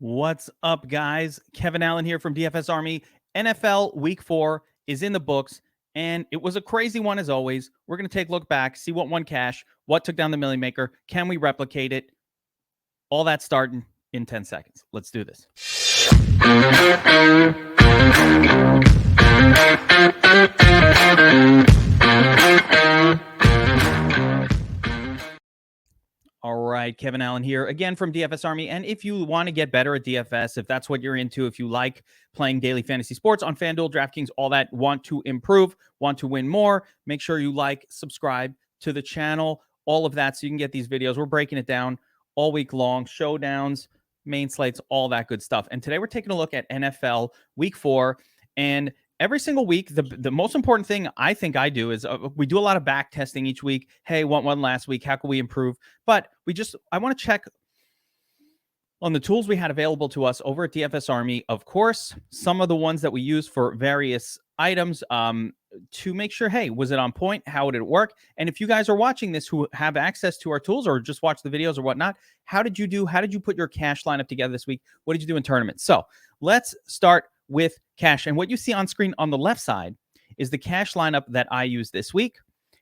What's up, guys? Kevin Allen here from DFS Army. NFL Week 4 is in the books, and it was a crazy one as always. We're going to take a look back, see what won cash, what took down the Million Maker, can we replicate it? All that starting in 10 seconds. Let's do this. All right, Kevin Allen here again from DFS Army. And if you want to get better at DFS, if that's what you're into, if you like playing daily fantasy sports on FanDuel, DraftKings, all that, want to improve, want to win more, make sure you like, subscribe to the channel, all of that, so you can get these videos. We're breaking it down all week long, showdowns, main slates, all that good stuff. And today we're taking a look at NFL Week 4. And every single week, the most important thing I think I do is we do a lot of back testing each week. Hey, what won last week? How can we improve? But I want to check on the tools we had available to us over at DFS Army. Of course, some of the ones that we use for various items to make sure, hey, was it on point? How did it work? And if you guys are watching this who have access to our tools or just watch the videos or whatnot, how did you do? How did you put your cash lineup together this week? What did you do in tournaments? So let's start with cash. And what you see on screen on the left side is the cash lineup that I used this week.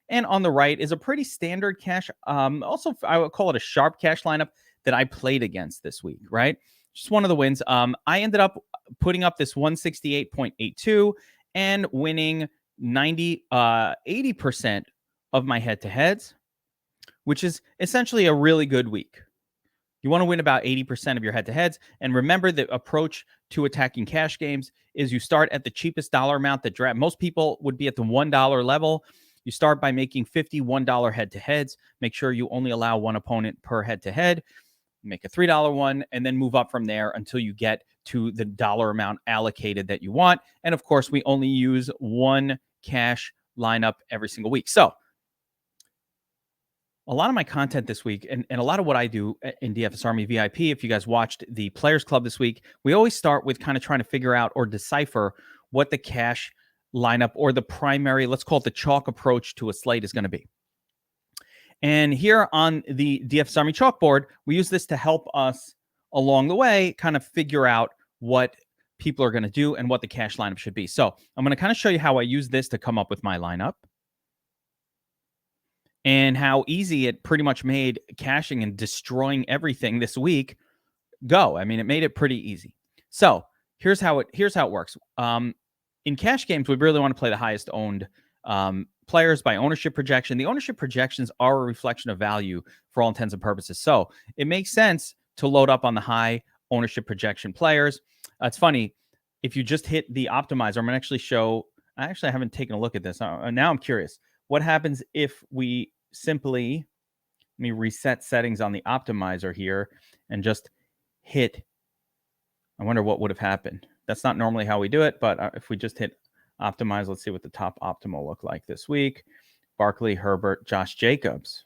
And on the right is a pretty standard cash. Also, I would call it a sharp cash lineup that I played against this week, right? Just one of the wins. I ended up putting up this 168.82 and winning 80% of my head-to-heads, which is essentially a really good week. You want to win about 80% of your head-to-heads. And remember, the approach to attacking cash games is you start at the cheapest dollar amount that draft. Most people would be at the $1 level. You start by making $51 head-to-heads. Make sure you only allow one opponent per head-to-head. Make a $3 one, and then move up from there until you get to the dollar amount allocated that you want. And of course, we only use one cash lineup every single week. So a lot of my content this week and a lot of what I do in DFS Army VIP, if you guys watched the Players Club this week, we always start with kind of trying to figure out or decipher what the cash lineup or the primary, let's call it the chalk approach to a slate is going to be. And here on the DFS Army chalkboard, we use this to help us along the way kind of figure out what people are going to do and what the cash lineup should be. So I'm going to kind of show you how I use this to come up with my lineup and how easy it pretty much made cashing and destroying everything this week go. I mean, it made it pretty easy. So here's how it works. In cash games, we really want to play the highest owned players by ownership projection. The ownership projections are a reflection of value for all intents and purposes. So it makes sense to load up on the high ownership projection players. It's funny, if you just hit the optimizer, I'm going to actually show, I haven't taken a look at this. Now I'm curious. What happens if we simply, let me reset settings on the optimizer here and just hit, I wonder what would have happened. That's not normally how we do it, but if we just hit optimize, let's see what the top optimal look like this week. Barkley, Herbert, Josh Jacobs.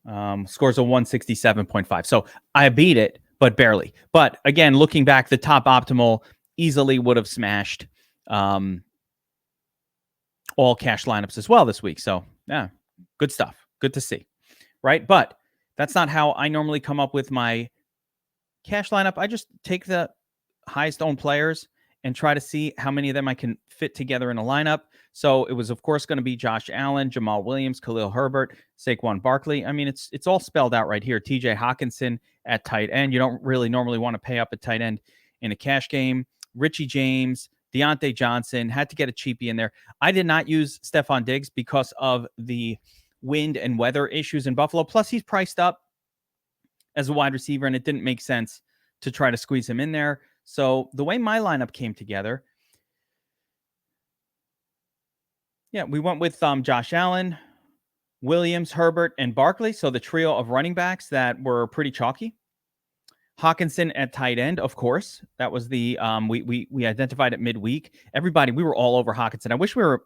Scores a 167.5. So I beat it, but barely. But again, looking back, the top optimal easily would have smashed all cash lineups as well this week. So yeah, good stuff. Good to see, right? But that's not how I normally come up with my cash lineup. I just take the highest owned players and try to see how many of them I can fit together in a lineup. So it was, of course, going to be Josh Allen, Jamal Williams, Khalil Herbert, Saquon Barkley. I mean, it's all spelled out right here. TJ Hawkinson at tight end. You don't really normally want to pay up at tight end in a cash game. Richie James, Deontay Johnson, had to get a cheapie in there. I did not use Stephon Diggs because of the wind and weather issues in Buffalo. Plus, he's priced up as a wide receiver, and it didn't make sense to try to squeeze him in there. So the way my lineup came together, yeah, we went with Josh Allen, Williams, Herbert, and Barkley. So the trio of running backs that were pretty chalky. Hawkinson at tight end, of course. That was the we identified it midweek. Everybody, we were all over Hawkinson. I wish we were,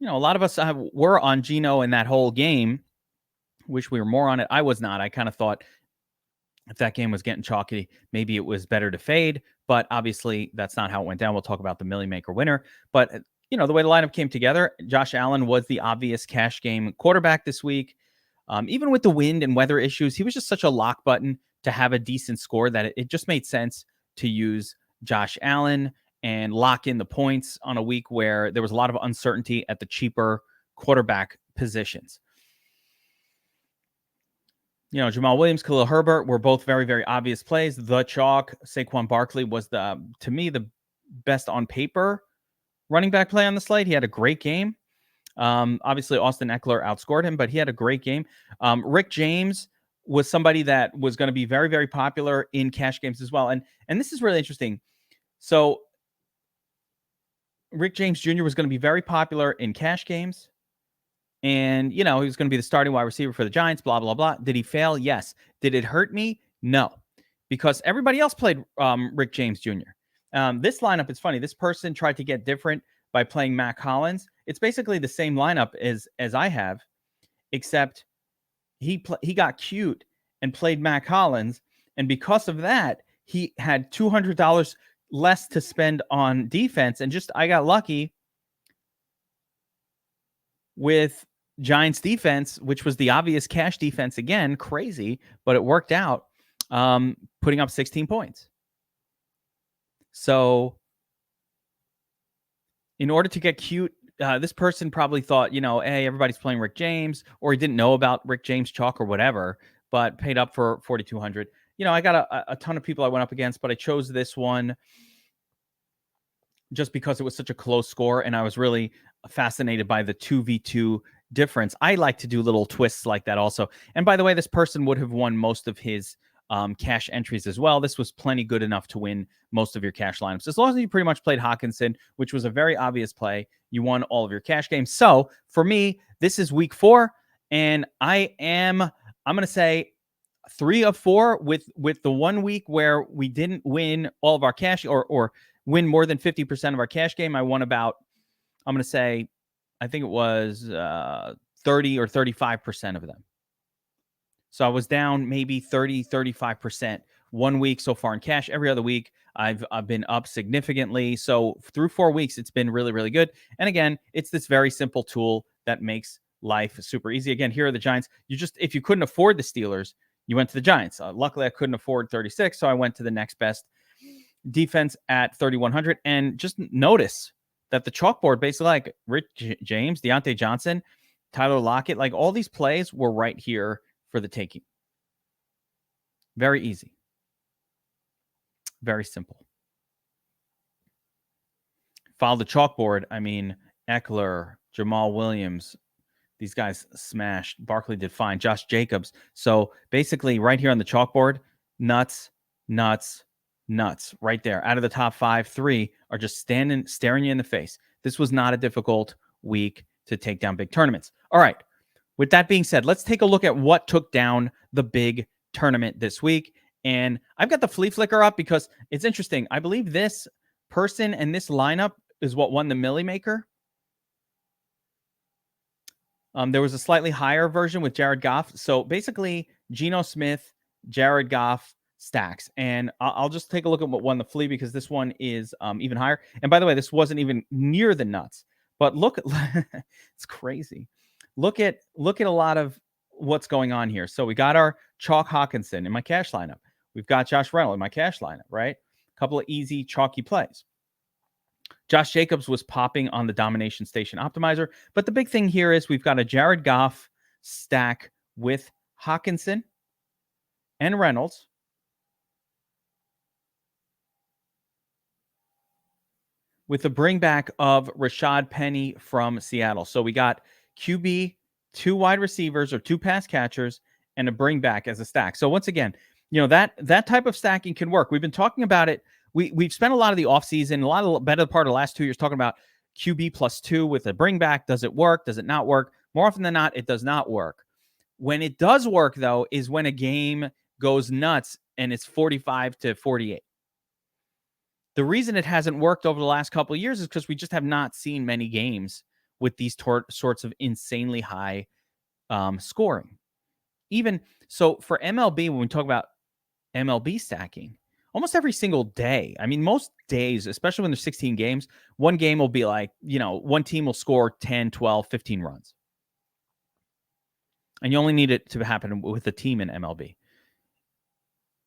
a lot of us were on Geno in that whole game. Wish we were more on it. I was not. I kind of thought if that game was getting chalky, maybe it was better to fade. But obviously, that's not how it went down. We'll talk about the Million Maker winner. But, the way the lineup came together, Josh Allen was the obvious cash game quarterback this week. Even with the wind and weather issues, he was just such a lock button to have a decent score that it just made sense to use Josh Allen and lock in the points on a week where there was a lot of uncertainty at the cheaper quarterback positions. Jamal Williams, Khalil Herbert were both very, very obvious plays. The chalk, Saquon Barkley was, to me, the best on paper running back play on the slate. He had a great game. Obviously, Austin Eckler outscored him, but he had a great game. Rick James was somebody that was going to be very, very popular in cash games as well. And this is really interesting. So Rick James Jr. was going to be very popular in cash games. And, he was going to be the starting wide receiver for the Giants, blah, blah, blah. Did he fail? Yes. Did it hurt me? No. Because everybody else played Rick James Jr. This lineup is funny. This person tried to get different by playing Mac Hollins. It's basically the same lineup as I have, except he got cute and played Mac Hollins. And because of that, he had $200 less to spend on defense. And I got lucky with Giants defense, which was the obvious cash defense again, crazy, but it worked out, putting up 16 points. So in order to get cute, this person probably thought, hey, everybody's playing Rick James, or he didn't know about Rick James chalk or whatever, but paid up for 4,200. I got a ton of people I went up against, but I chose this one just because it was such a close score, and I was really fascinated by the 2v2 difference. I like to do little twists like that also. And by the way, this person would have won most of his cash entries as well. This was plenty good enough to win most of your cash lineups. As long as you pretty much played Hawkinson, which was a very obvious play, you won all of your cash games. So for me, this is week 4, and I'm going to say 3 of 4 with the 1 week where we didn't win all of our cash or win more than 50% of our cash game. I won about, I'm going to say, I think it was 30 or 35% of them. So I was down maybe 30, 35% 1 week so far in cash. Every other week, I've been up significantly. So through 4 weeks, it's been really, really good. And again, it's this very simple tool that makes life super easy. Again, here are the Giants. If you couldn't afford the Steelers, you went to the Giants. Luckily, I couldn't afford 36, so I went to the next best defense at 3,100. And just notice that the chalkboard, basically like Rich James, Deontay Johnson, Tyler Lockett, like all these plays were right here for the taking. Very easy. Very simple. Follow the chalkboard. I mean, Eckler, Jamal Williams, these guys smashed. Barkley did fine. Josh Jacobs. So basically right here on the chalkboard, nuts right there. Out of the top 5, 3 are just staring you in the face. This was not a difficult week to take down big tournaments. All right. With that being said, let's take a look at what took down the big tournament this week. And I've got the flea flicker up because it's interesting. I believe this person and this lineup is what won the Millie Maker. There was a slightly higher version with Jared Goff. So basically, Geno Smith, Jared Goff stacks. And I'll just take a look at what won the flea because this one is even higher. And by the way, this wasn't even near the nuts. But look, it's crazy. Look at a lot of what's going on here. So we got our Chalk Hawkinson in my cash lineup. We've got Josh Reynolds in my cash lineup, right? A couple of easy, chalky plays. Josh Jacobs was popping on the Domination Station Optimizer. But the big thing here is we've got a Jared Goff stack with Hawkinson and Reynolds. With the bring back of Rashad Penny from Seattle. So we got QB, 2 wide receivers or 2 pass catchers, and a bring back as a stack. So once again, that type of stacking can work. We've been talking about it. We've spent a lot of the offseason, a lot of better part of the last 2 years talking about QB +2 with a bring back. Does it work? Does it not work? More often than not, it does not work. When it does work, though, is when a game goes nuts and it's 45-48. The reason it hasn't worked over the last couple of years is because we just have not seen many games with these sorts of insanely high scoring. Even so, for MLB, when we talk about MLB stacking, almost every single day, I mean, most days, especially when there's 16 games, one game will be like, one team will score 10, 12, 15 runs. And you only need it to happen with a team in MLB.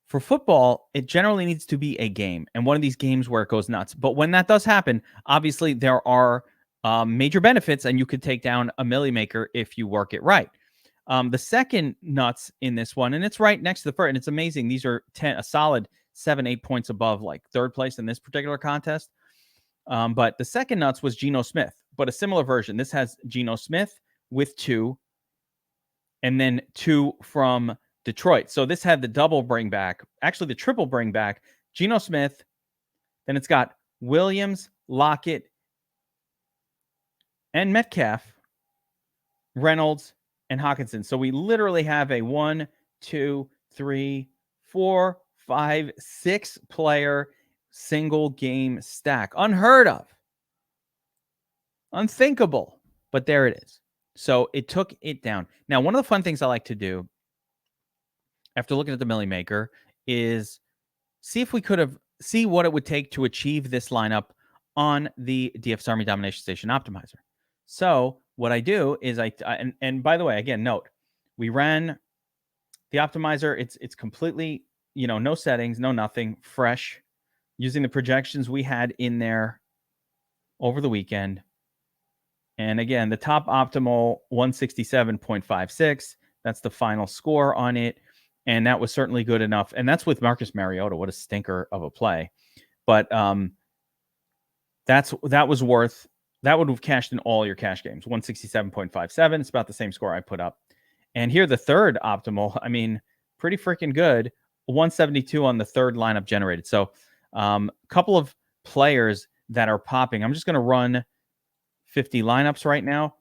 For football, it generally needs to be a game and one of these games where it goes nuts. But when that does happen, obviously there are major benefits, and you could take down a milli maker if you work it right. The second nuts in this one, and it's right next to the first, and it's amazing. These are a solid 7-8 points above like third place in this particular contest. But the second nuts was Geno Smith, but a similar version. This has Geno Smith with 2, and then 2 from Detroit. So this had the double bring back, actually the triple bring back, Geno Smith. Then it's got Williams, Lockett, and Metcalf, Reynolds, and Hawkinson. So we literally have a 1, 2, 3, 4, 5, 6 player single game stack. Unheard of. Unthinkable. But there it is. So it took it down. Now, one of the fun things I like to do after looking at the Millie Maker is see if we could have see what it would take to achieve this lineup on the DFS Army Domination Station Optimizer. So what I do is and by the way, again, note, we ran the optimizer. It's completely, no settings, no nothing, fresh, using the projections we had in there over the weekend. And again, the top optimal 167.56. That's the final score on it. And that was certainly good enough. And that's with Marcus Mariota. What a stinker of a play. But that would have cashed in all your cash games. 167.57. It's about the same score I put up. And here, the third optimal, I mean, pretty freaking good. 172 on the third lineup generated. So a couple of players that are popping. I'm just going to run 50 lineups right now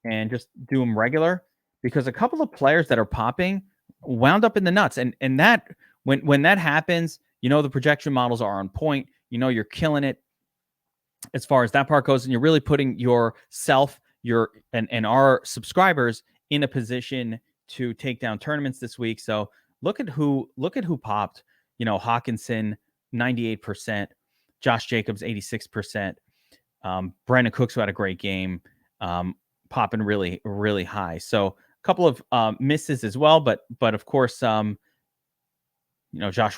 and just do them regular, because a couple of players that are popping wound up in the nuts. And that when that happens, the projection models are on point. You're killing it as far as that part goes, and you're really putting yourself, and our subscribers in a position to take down tournaments this week. So look at who popped. Hawkinson 98%, Josh Jacobs 86%, Brandon Cooks, who had a great game, popping really, really high. So a couple of misses as well, but of course, Josh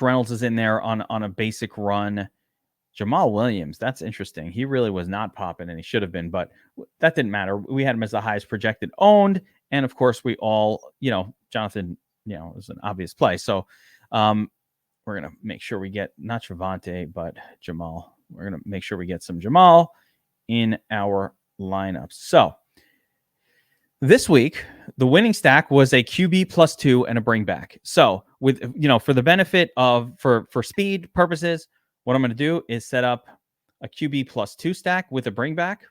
Reynolds is in there on a basic run. Jamal Williams, that's interesting. He really was not popping, and he should have been, but that didn't matter. We had him as the highest projected owned, and of course, we all, Jonathan, is an obvious play. So we're gonna make sure we get not Javonte, but Jamal. We're gonna make sure we get some Jamal in our lineups. So this week, the winning stack was a QB +2 and a bring back. So with, for the benefit of, for speed purposes, what I'm going to do is set up a QB +2 stack with a bring back.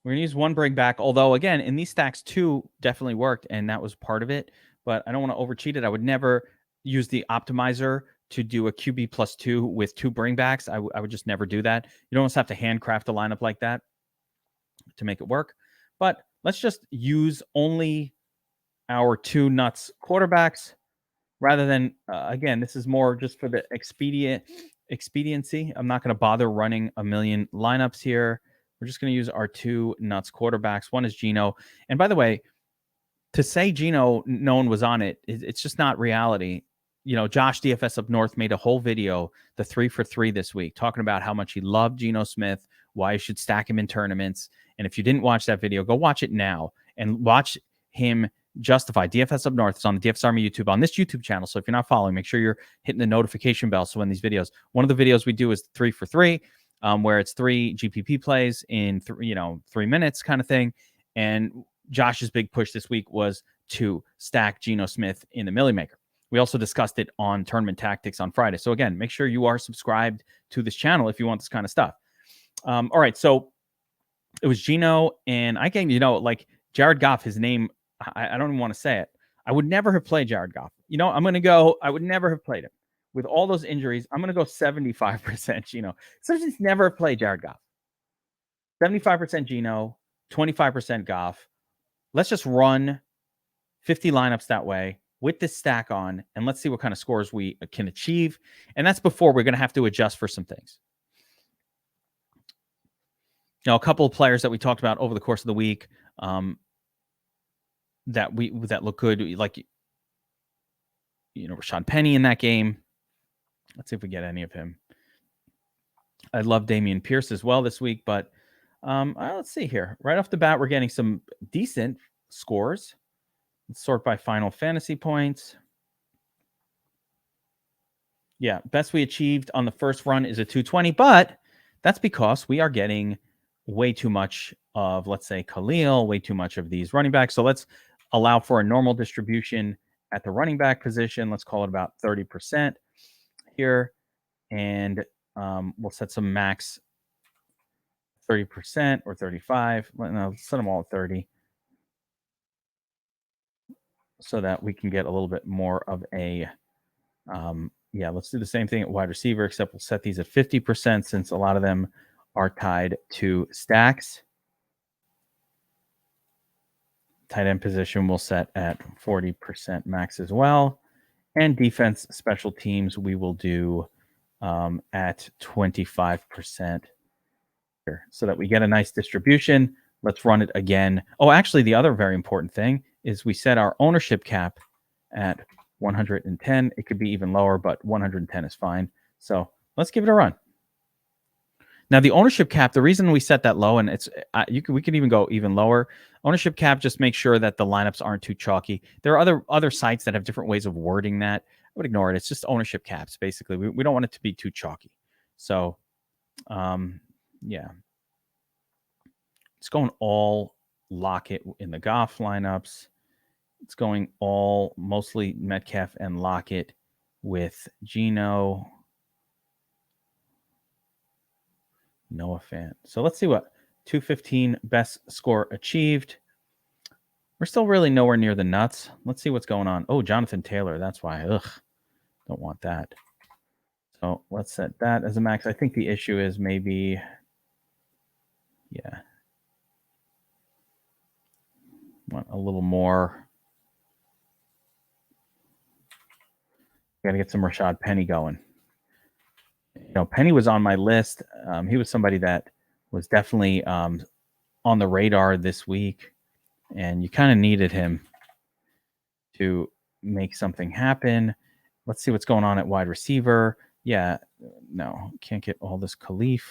We're going to use one bring back, although again, in these stacks, 2 definitely worked, and that was part of it, but I don't want to overcheat it. I would never use the optimizer to do a QB +2 with 2 bring backs. I would just never do that. You almost have to handcraft a lineup like that to make it work. But let's just use only our 2 nuts quarterbacks rather than, again, this is more just for the expediency. I'm not going to bother running a million lineups here. We're just going to use our 2 nuts quarterbacks. One is Geno. And by the way, to say Geno, no one was on it, it's just not reality. Josh DFS Up North made a whole video, the 3 for 3 this week, talking about how much he loved Geno Smith, why you should stack him in tournaments. And if you didn't watch that video, go watch it now and watch him justify. DFS Up North is on the DFS Army YouTube, on this YouTube channel. So if you're not following, make sure you're hitting the notification bell. So when these videos, one of the videos we do is 3 for 3, where it's 3 GPP plays in 3 minutes kind of thing. And Josh's big push this week was to stack Geno Smith in the Millie Maker. We also discussed it on Tournament Tactics on Friday. So again, make sure you are subscribed to this channel if you want this kind of stuff. All right, so it was Geno, and I can, like Jared Goff, his name, I don't even want to say it. I would never have played Jared Goff. I'm going to go, I would never have played him. With all those injuries, I'm going to go 75% Geno. So just never played Jared Goff. 75% Geno, 25% Goff. Let's just run 50 lineups that way with this stack on, and let's see what kind of scores we can achieve. And that's before we're going to have to adjust for some things. a couple of players that we talked about over the course of the week that look good, like Rashad Penny in that game. Let's see if we get any of him. I love Dameon Pierce as well this week, but let's see here. Right off the bat, we're getting some decent scores. Let's sort by final fantasy points. Yeah, best we achieved on the first run is a 220, but that's because we are getting way too much of, let's say, Khalil, way too much of these running backs. So let's allow for a normal distribution at the running back position. Let's call it about 30% here. And we'll set some max 30% or 35. No, set them all at 30 so that we can get a little bit more of a let's do the same thing at wide receiver, except we'll set these at 50% since a lot of them are tied to stacks. Tight end position we'll set at 40% max as well. And defense special teams we will do at 25% here so that we get a nice distribution. Let's run it again. Oh, actually, the other very important thing is we set our ownership cap at 110. It could be even lower, but 110 is fine. So let's give it a run. Now, the ownership cap, the reason we set that low, and it's we could even go even lower. Ownership cap just makes sure that the lineups aren't too chalky. There are other sites that have different ways of wording that. I would ignore it. It's just ownership caps, basically. We don't want it to be too chalky. So, yeah. It's going all Lockett in the Goff lineups. It's going all mostly Metcalf and Lockett with Geno. Noah Fant. So let's see what 215 best score achieved. We're still really nowhere near the nuts. Let's see what's going on. Oh, Jonathan Taylor. That's why. Don't want that. So let's set that as a max. I think the issue is maybe, want a little more. Got to get some Rashad Penny going. Penny was on my list. He was somebody that was definitely on the radar this week, and you kind of needed him to make something happen. Let's see what's going on at wide receiver. Yeah, no, can't get all this Khalif.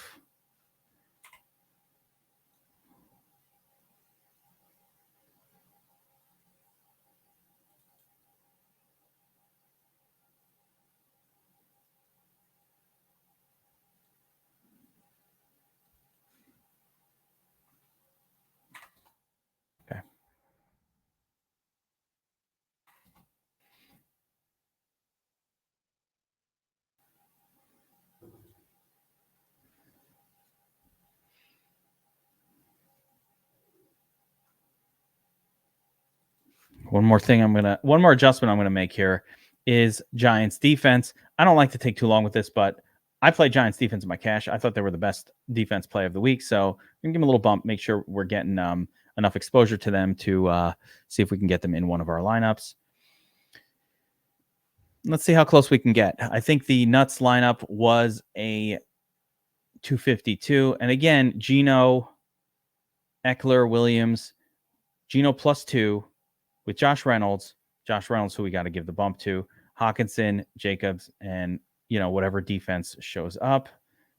Okay. One more adjustment I'm gonna make here is Giants defense. I don't like to take too long with this, but I play Giants defense in my cash. I thought they were the best defense play of the week, so I'm gonna give them a little bump, make sure we're getting enough exposure to them to see if we can get them in one of our lineups. Let's see how close we can get. I think the Nuts lineup was a 252, and again, Geno, Eckler, Williams, Geno +2 with Josh Reynolds, who we got to give the bump to, Hawkinson, Jacobs, and whatever defense shows up.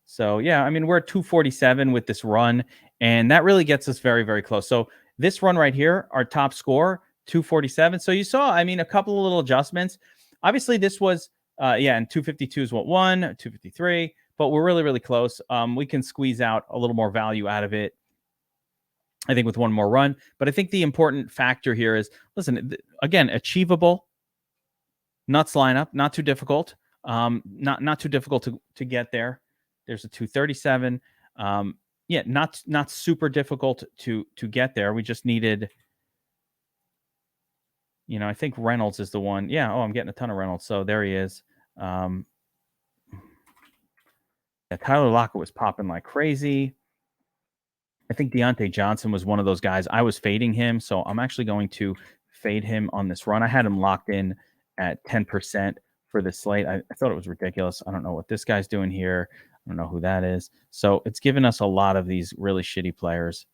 So yeah, I mean, we're at 247 with this run, and that really gets us very, very close. So this run right here, our top score, 247. So you saw, I mean, a couple of little adjustments. Obviously, this was and 252 is what won, 253, but we're really, really close. We can squeeze out a little more value out of it, I think, with one more run. But I think the important factor here is, listen, again, achievable. Nuts lineup, not too difficult. Not too difficult to get there. There's a 237. Not super difficult to get there. We just needed, I think Reynolds is the one. Yeah. Oh, I'm getting a ton of Reynolds. So there he is. Tyler Lockett was popping like crazy. I think Deontay Johnson was one of those guys. I was fading him, so I'm actually going to fade him on this run. I had him locked in at 10% for this slate. I thought it was ridiculous. I don't know what this guy's doing here. I don't know who that is. So it's given us a lot of these really shitty players,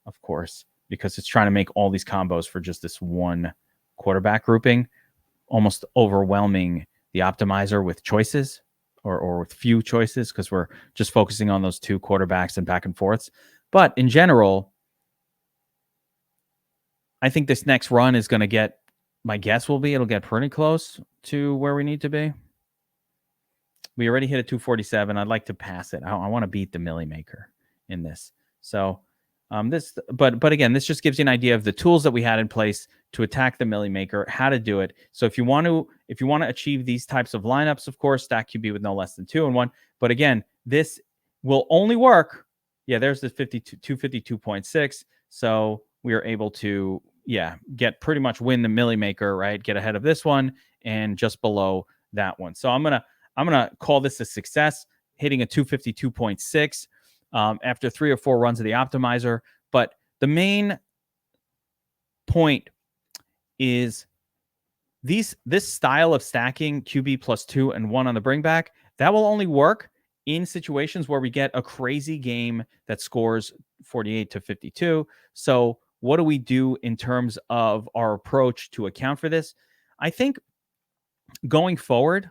of course, because it's trying to make all these combos for just this one quarterback grouping, almost overwhelming the optimizer with choices or with few choices because we're just focusing on those two quarterbacks and back and forths. But in general, I think this next run is going to get, my guess will be it'll get pretty close to where we need to be. We already hit a 247. I'd like to pass it. I want to beat the Millie Maker in this. So but again, this just gives you an idea of the tools that we had in place to attack the Millie Maker, how to do it. So if you want to achieve these types of lineups, of course, stack QB with no less than 2 and 1. But again, this will only work. Yeah, there's the 252.6. So we are able to get pretty much win the Millie Maker, right? Get ahead of this one and just below that one. So I'm gonna call this a success, hitting a 252.6 after 3 or 4 runs of the optimizer. But the main point is this style of stacking QB plus 2 and 1 on the bring back, that will only work in situations where we get a crazy game that scores 48 to 52. So what do we do in terms of our approach to account for this? I think going forward,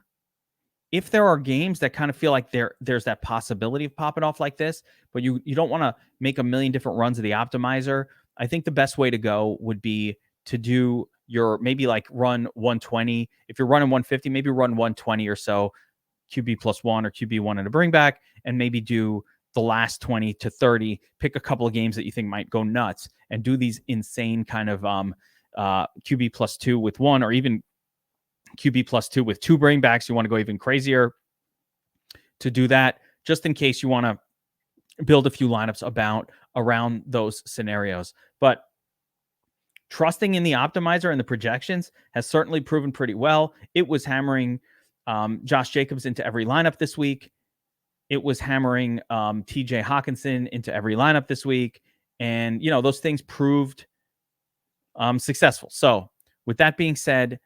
if there are games that kind of feel like there's that possibility of popping off like this, but you don't want to make a million different runs of the optimizer, I think the best way to go would be to do your maybe like run 120. If you're running 150, maybe run 120 or so, QB plus 1 or QB 1 in a bring back, and maybe do the last 20 to 30, pick a couple of games that you think might go nuts and do these insane kind of QB plus 2 with 1, or even QB plus 2 with 2 bring backs. You want to go even crazier to do that, just in case you want to build a few lineups around those scenarios. But trusting in the optimizer and the projections has certainly proven pretty well. It was hammering Josh Jacobs into every lineup this week. It was hammering TJ Hawkinson into every lineup this week. And, those things proved successful. So with that being said,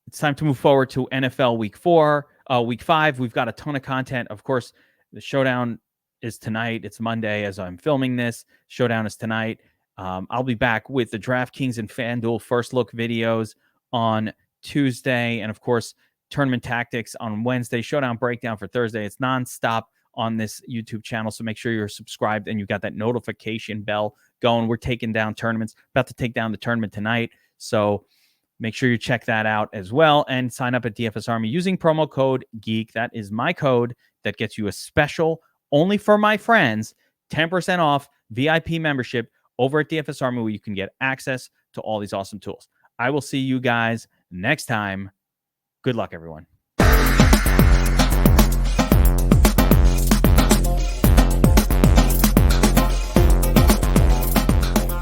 it's time to move forward to NFL week 5. We've got a ton of content. Of course, the showdown is tonight. It's Monday as I'm filming this. Showdown is tonight. I'll be back with the DraftKings and FanDuel first look videos on Tuesday. And of course, tournament tactics on Wednesday, showdown breakdown for Thursday. It's nonstop on this YouTube channel. So make sure you're subscribed and you got that notification bell going. We're taking down tournaments, about to take down the tournament tonight. So make sure you check that out as well and sign up at DFS Army using promo code GEEK. That is my code that gets you a special, only for my friends, 10% off VIP membership over at DFS Army, where you can get access to all these awesome tools. I will see you guys next time. Good luck, everyone.